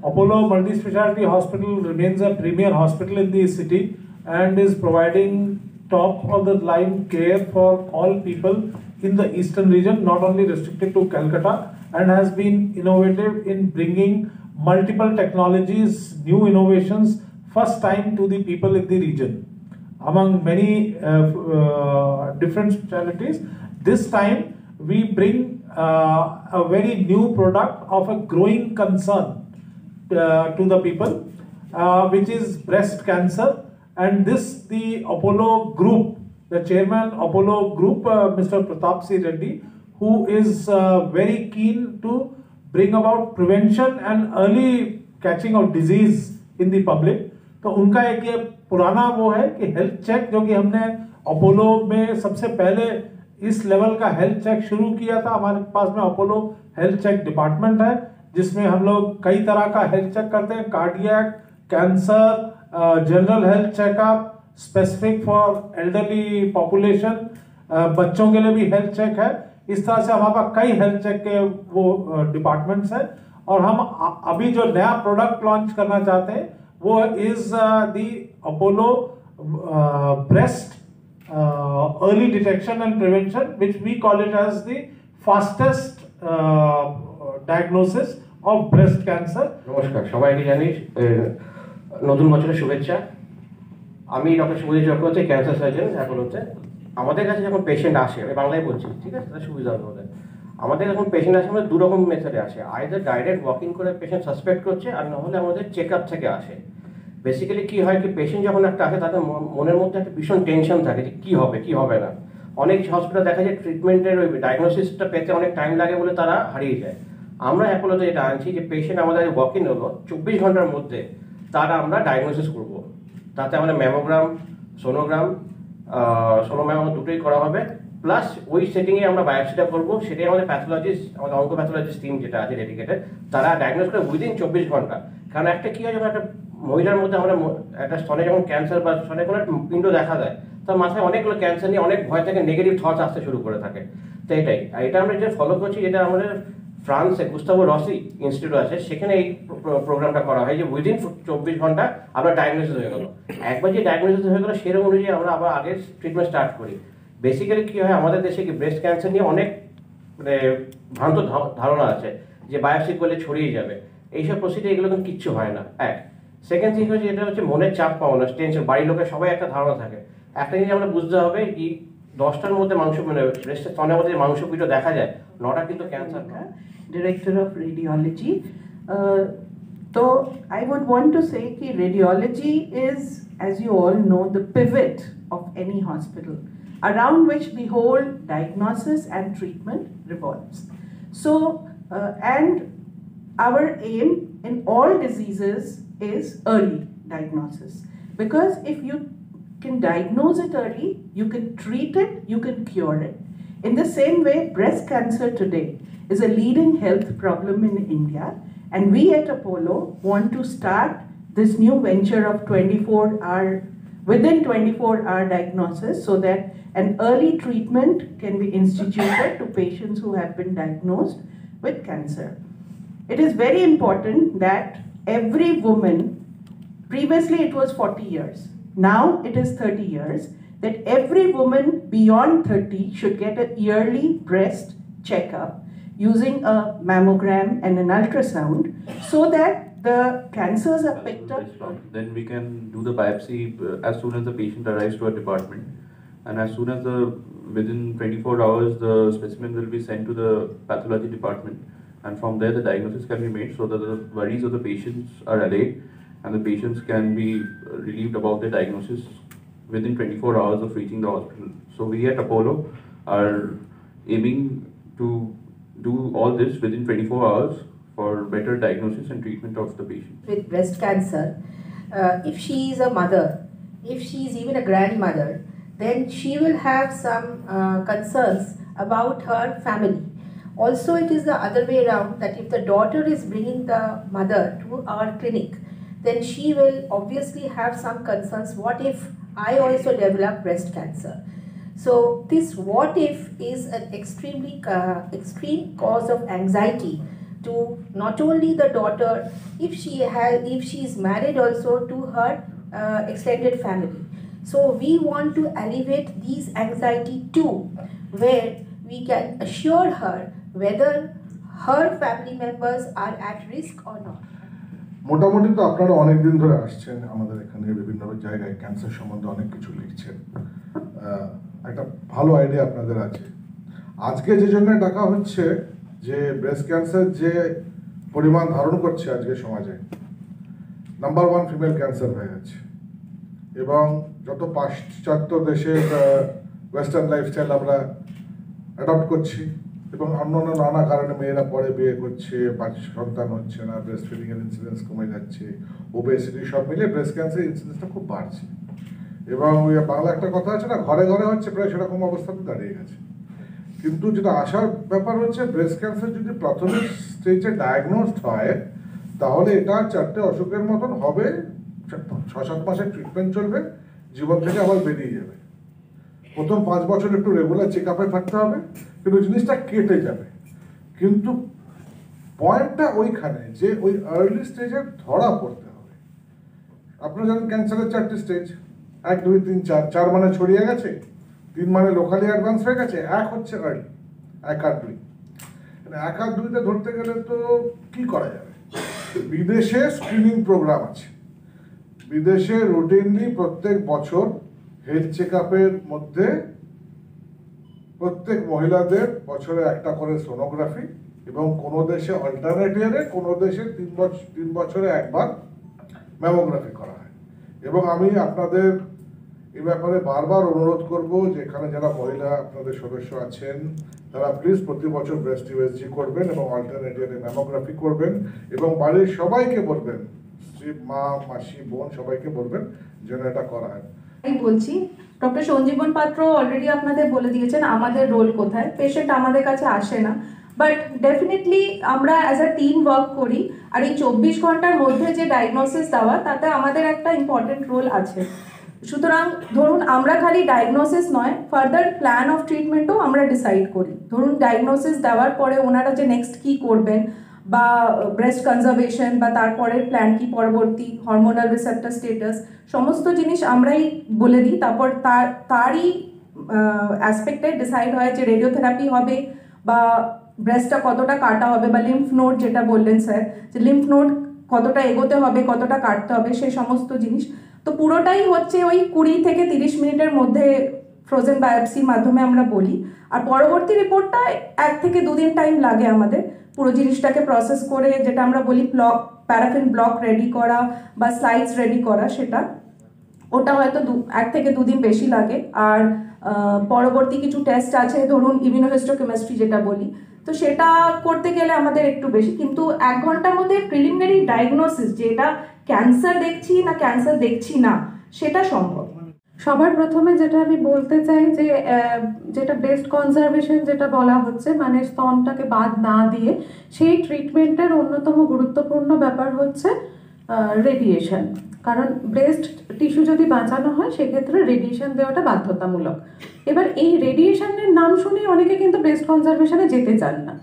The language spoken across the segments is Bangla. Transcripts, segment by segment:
Apollo Multi-Speciality Hospital remains a premier hospital in the city and is providing top of the line care for all people in the eastern region, not only restricted to Calcutta, and has been innovative in bringing multiple technologies, new innovations, first time to the people in the region. Among many different specialties, this time we bring a very new product of a growing concern to the people, which is breast cancer. And this, the Apollo Group, the chairman Apollo Group, Mr. Pratap C. Reddy, who is very keen to bring about prevention and early catching of disease in the public. तो उनका एक ये पुराना वो है कि हेल्थ चेक, जो कि हमने अपोलो में सबसे पहले इस लेवल का हेल्थ चेक शुरू किया था. हमारे पास में अपोलो हेल्थ चेक डिपार्टमेंट है, जिसमें हम लोग कई तरह का हेल्थ चेक करते हैं. Cardiac, cancer, general health checkup, specific for elderly population, बच्चों के लिए भी हेल्थ चेक है. इस तरह से हमारे पास कई हेल्थ चेक के वो डिपार्टमेंट्स हैं. और हम अभी जो नया प्रोडक्ट लॉन्च करना चाहते हैं वो is the Apollo breast early detection and prevention, which we call it as the fastest diagnosis of breast cancer. নমস্কার, সবাইকে জানি নতুন বছরের শুভেচ্ছা. আমি doctor Shubhojit Chakraborty, cancer surgeon অ্যাপোলোতে. আমাদের কাছে যখন পেশেন্ট আসে, আমি বাংলায় বলছি, ঠিক আছে, তাহলে সুবিধা হবে ওদের. আমাদের যখন পেশেন্ট আসে, আমাদের দু রকম মেথডে আসে. আইদার ডাইরেক্ট ওয়াকিং করে পেশেন্ট সাসপেক্ট করছে, আর না হলে আমাদের চেক আপ থেকে আসে. বেসিক্যালি কি হয় কি, পেশেন্ট যখন একটা আসে তাদের মনের মধ্যে একটা ভীষণ টেনশন থাকে যে কী হবে কী হবে না. অনেক হসপিটাল দেখা যায় ট্রিটমেন্টের ওই ডায়াগনোসিসটা পেতে অনেক টাইম লাগে বলে তারা হারিয়ে যায়. আমরা অ্যাপোলোতে যেটা আনছি যে পেশেন্ট আমাদের ওয়াক ইন হলো 24 ঘন্টার মধ্যে তারা আমরা ডায়াগনোসিস করবো. তাতে আমরা ম্যামোগ্রাম, সোনোগ্রাম, সোনোম্যাম দুটোই করা হবে, প্লাস ওই সেটিংয়ে আমরা বায়োপসিটা করবো. সেটাই আমাদের প্যাথোলজিস্ট, আমাদের অঙ্কোপ্যাথোলজিস্ট টিম যেটা আছে ডেডিকেটেড, তারা ডায়াগনোস করে উইদিন 24 ঘন্টা. কারণ একটা কী হয়, যখন একটা মহিলার মধ্যে আমরা একটা স্তনে যখন ক্যান্সার বা স্তনে কোনো একটা পিণ্ড দেখা যায়, তার মাথায় অনেকগুলো ক্যান্সার নিয়ে অনেক ভয় থেকে নেগেটিভ থটস আসতে শুরু করে থাকে. তো এটাই, আর এটা আমরা যেটা ফলো করছি, যেটা আমাদের ফ্রান্সে গুস্তাভো রসি ইনস্টিটিউট আছে, সেখানে এই প্রোগ্রামটা করা হয় যে উইদিন 24 ঘন্টা আপনার ডায়াগনোসিস হয়ে গেল. একবার যে ডায়াগনোসিস হয়ে গেলো সেরকম অনুযায়ী আমরা আবার আগের ট্রিটমেন্ট স্টার্ট করি. বেসিক্যালি কী হয়, আমাদের দেশে কি ব্রেস্ট ক্যান্সার নিয়ে অনেক মানে ভ্রান্ত ধারণা আছে যে বায়োপসি করলে ছড়িয়ে যাবে. এইসব প্রসিডিউর এগুলো কিন্তু কিচ্ছু হয় না. এক সেকেন্ড থিং হচ্ছে, এটা হচ্ছে মনের চাপ পাওয়ানো, টেনশন. বাড়ির লোকের সবাই একটা ধারণা থাকে. একটা জিনিস আমরা বুঝতে হবে কি, 10টার মধ্যে মাংস মানে ব্রেস্টের স্তনের মধ্যে মাংসপিণ্ড দেখা যায়, 9টা কিন্তু ক্যান্সার না. Director of Radiology. So I would want to say that radiology is, as you all know, the pivot of any hospital, around which the whole diagnosis and treatment revolves. So, and our aim in all diseases is early diagnosis, because if you can diagnose it early, you can treat it, you can cure it. In the same way, breast cancer today is a leading health problem in India, and we at Apollo want to start this new venture of 24-hour diagnosis, so that an early treatment can be instituted to patients who have been diagnosed with cancer. It is very important that every woman, previously it was 40 years, now it is 30 years, that every woman beyond 30 should get a yearly breast checkup using a mammogram and an ultrasound, so that the cancers are picked up. Then we can do the biopsy as soon as the patient arrives to our department, and as soon as within 24 hours the specimen will be sent to the pathology department, and from there the diagnosis can be made, so that the worries of the patients are allayed and the patients can be relieved about their diagnosis within 24 hours of reaching the hospital. So we at Apollo are aiming to do all this within 24 hours for better diagnosis and treatment of the patient. With breast cancer, if she is a mother, if she is even a grandmother, then she will have some concerns about her family. Also, it is the other way around, that if the daughter is bringing the mother to our clinic, then she will obviously have some concerns. What if I also develop breast cancer? So this what if is an extreme cause of anxiety to not only the daughter, if she is married also, to her extended family. So we want to alleviate these anxiety too, where we can assure her whether her family members are at risk or not. মোটামুটি তো আপনারা অনেক দিন ধরে আসছেন আমাদের এখানে বিভিন্ন জায়গায় ক্যান্সার সম্বন্ধে অনেক কিছু লিখছেন, একটা ভালো আইডিয়া আপনাদের আছে। আজকে যে জন্য ডাকা হচ্ছে যে ব্রেস্ট ক্যান্সার যে পরিমাণ ধারণ করছে আজকে সমাজে, নাম্বার 1 ফিমেল ক্যান্সার হয়ে গেছে, এবং যত পাশ্চাত্য দেশের ওয়েস্টার্ন লাইফস্টাইল আমরা অ্যাডপ্ট করছি, এবং অন্যান্য নানা কারণে মেয়েরা পরে বিয়ে করছে, সন্তান হচ্ছে না, ব্রেস্ট ফিডিংয়ের ইনসিডেন্স কমে যাচ্ছে, ওবেসিটি, সব মিলিয়ে ব্রেস্ট ক্যান্সারের ইনসিডেন্সটা খুব বাড়ছে। এবং ওই বাংলা একটা কথা আছে না, ঘরে ঘরে হচ্ছে, প্রায় সেরকম অবস্থাতে দাঁড়িয়ে গেছে। কিন্তু যেটা আসার ব্যাপার হচ্ছে, ব্রেস্ট ক্যান্সার যদি প্রাথমিক স্টেজে ডায়াগনোসড হয় তাহলে এটা 4টে অসুখের মতন হবে, 6-7 মাসের ট্রিটমেন্ট চলবে, জীবন থেকে আবার বেরিয়ে যাবে। প্রথম 5 বছর একটু রেগুলার চেক আপে থাকতে হবে, কিন্তু জিনিসটা কেটে যাবে। কিন্তু পয়েন্টটা ওইখানে যে ওই আর্লি স্টেজে ধরা পড়তে হবে। আপনারা জানেন ক্যান্সারের 4টে স্টেজ, 1, 2, 3, 4। 4 মানে ছড়িয়ে গেছে, 3 মানে লোকালি অ্যাডভান্স হয়ে গেছে, 1 হচ্ছে আর্লি, 1 আর 2। 1 আর 2তে ধরতে গেলে তো কি করা যাবে? বিদেশে স্ক্রিনিং প্রোগ্রাম আছে, বিদেশে রুটিনলি প্রত্যেক বছর হেলথ চেক আপের মধ্যে প্রত্যেক মহিলাদের বছরে একটা করে সোনোগ্রাফি, এবং কোনো দেশে অল্টারনেট ইয়ারে, কোনো দেশে 3 বছরে একবার ম্যামোগ্রাফি করা হয়। এবং আমি আপনাদের এই ব্যাপারে বারবার অনুরোধ করব যে এখানে যারা মহিলা আপনাদের সদস্য আছেন তারা প্লিজ প্রতি বছর ব্রেস্ট ইউএসজি করবেন এবং অল্টারনেট ইয়ারে ম্যামোগ্রাফি করবেন, এবং বাড়ির সবাইকে বলবেন, স্ত্রী, মা, মাসি, বোন, সবাইকে বলবেন যেন এটা করা হয়। আমি বলছি, ডক্টর সঞ্জীবন পাত্র অলরেডি আপনাদের বলে দিয়েছেন আমাদের রোল কোথায়। পেশেন্ট আমাদের কাছে আসে না, বাট ডেফিনেটলি আমরা অ্যাজ আ টিম ওয়ার্ক করি, আর এই 24 ঘন্টার মধ্যে যে ডায়াগনোসিস দেওয়া, তাতে আমাদের একটা ইম্পর্টেন্ট রোল আছে। সুতরাং ধরুন আমরা খালি ডায়াগনোসিস নয়, ফার্দার প্ল্যান অফ ট্রিটমেন্টও আমরা ডিসাইড করি। ধরুন ডায়াগনোসিস দেওয়ার পরে ওনারা যে নেক্সট কী করবেন, বা ব্রেস্ট কনজারভেশন, বা তারপরে প্ল্যান কি পরবর্তী, হরমোনাল রিসেপ্টর স্টেটাস, সমস্ত জিনিস আমরাই বলে দিই। তারপর তারই অ্যাসপেক্টে ডিসাইড হয় যে রেডিওথেরাপি হবে, বা ব্রেস্টটা কতটা কাটা হবে, বা লিম্ফ নোড যেটা বললেন স্যার, যে লিম্ফ নোড কতটা এগোতে হবে, কতটা কাটতে হবে, সেই সমস্ত জিনিস। তো পুরোটাই হচ্ছে ওই 20 থেকে 30 মিনিটের মধ্যে ফ্রোজেন বায়োপসির মাধ্যমে আমরা বলি। আর পরবর্তী রিপোর্টটা 1 থেকে 2 দিন টাইম লাগে আমাদের পুরো জিনিসটাকে প্রসেস করে, যেটা আমরা বলি প্যারাফিন ব্লক রেডি করা বা স্লাইডস রেডি করা, সেটা ওটা হয়তো 1 থেকে 2 দিন বেশি লাগে। আর পরবর্তী কিছু টেস্ট আছে, ধরুন ইমিউনোহিস্টোকেমিস্ট্রি যেটা বলি, তো সেটা করতে গেলে আমাদের একটু বেশি। কিন্তু 1 ঘন্টার মধ্যে প্রিলিমিনারি ডায়াগনোসিস, যেটা ক্যান্সার দেখছি না ক্যান্সার দেখছি না, সেটা সম্ভব। সবার প্রথমে যেটা আমি বলতে চাই যে যেটা ব্রেস্ট কনজারভেশন যেটা বলা হচ্ছে, মানে স্তনটাকে বাদ না দিয়ে, সেই ট্রিটমেন্টের অন্যতম গুরুত্বপূর্ণ ব্যাপার হচ্ছে রেডিয়েশন। কারণ ব্রেস্ট টিস্যু যদি বাঁচানো হয় সেক্ষেত্রে রেডিয়েশন দেওয়াটা বাধ্যতামূলক। এবার এই রেডিয়েশনের নাম শুনেই অনেকে কিন্তু ব্রেস্ট কনজারভেশনে যেতে চান না,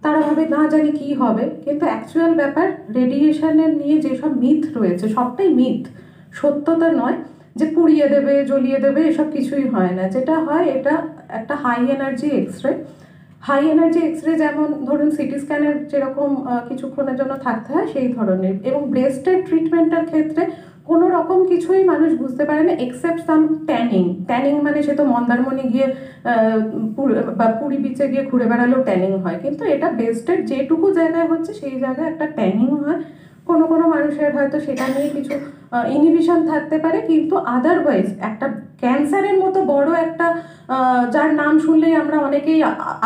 তারা ভাবে না জানি কি হবে। কিন্তু অ্যাকচুয়াল ব্যাপার, রেডিয়েশনের নিয়ে যেসব মিথ রয়েছে সবটাই মিথ, সত্যতা নয়। যে পুড়িয়ে দেবে, জ্বলিয়ে দেবে, এসব কিছুই হয় না। যেটা হয়, এটা একটা high energy x-ray. High energy x-ray যেমন ধরুন সিটি স্ক্যানের যেরকম কিছুক্ষণের জন্য থাকতে হয়, সেই ধরনের। এবং ব্রেস্টের ট্রিটমেন্টের ক্ষেত্রে কোনো রকম কিছুই মানুষ বুঝতে পারে না এক্সেপ্ট সাম ট্যানিং। ট্যানিং মানে সে তো মন্দারমণি গিয়ে বা পুরী বিচে গিয়ে ঘুরে বেড়ালেও ট্যানিং হয়, কিন্তু এটা ব্রেস্টের যেটুকু জায়গায় হচ্ছে সেই জায়গায় একটা ট্যানিং হয়। কোনো কোনো মানুষের হয়তো সেটা নিয়ে কিছু ইনহিবিশন থাকতে পারে, কিন্তু আদারওয়াইজ একটা ক্যান্সারের মতো বড় একটা যার নাম শুনলেই আমরা অনেকেই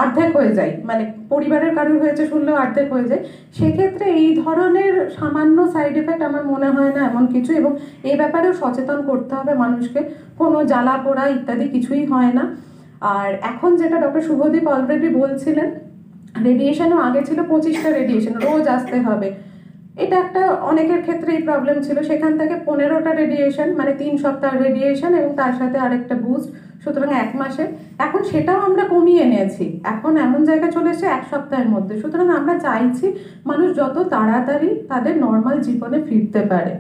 অর্ধেক হয়ে যাই, মানে পরিবারের কারোর হয়েছে শুনলেও অর্ধেক হয়ে যায়, সেক্ষেত্রে এই ধরনের সামান্য সাইড এফেক্ট আমার মনে হয় না এমন কিছু। এবং এই ব্যাপারেও সচেতন করতে হবে মানুষকে, কোনো জ্বালা পোড়া ইত্যাদি কিছুই হয় না। আর এখন যেটা ডক্টর শুভদীপ অলরেডি বলছিলেন, রেডিয়েশনও আগে ছিল 25টা রেডিয়েশন রোজ আসতে হবে, এটা একটা অনেকের ক্ষেত্রেই প্রবলেম ছিল। সেখান থেকে 15টা রেডিয়েশন, মানে 3 সপ্তাহ রেডিয়েশন এবং তার সাথে আরেকটা বুস্ট, সুতরাং 1 মাসে, এখন সেটাও আমরা কমিয়ে এনেছি, এখন এমন জায়গা চলে এসেছে 1 সপ্তাহের মধ্যে। সুতরাং আমরা চাইছি মানুষ যত তাড়াতাড়ি তাদের নর্মাল জীবনে ফিরতে পারে।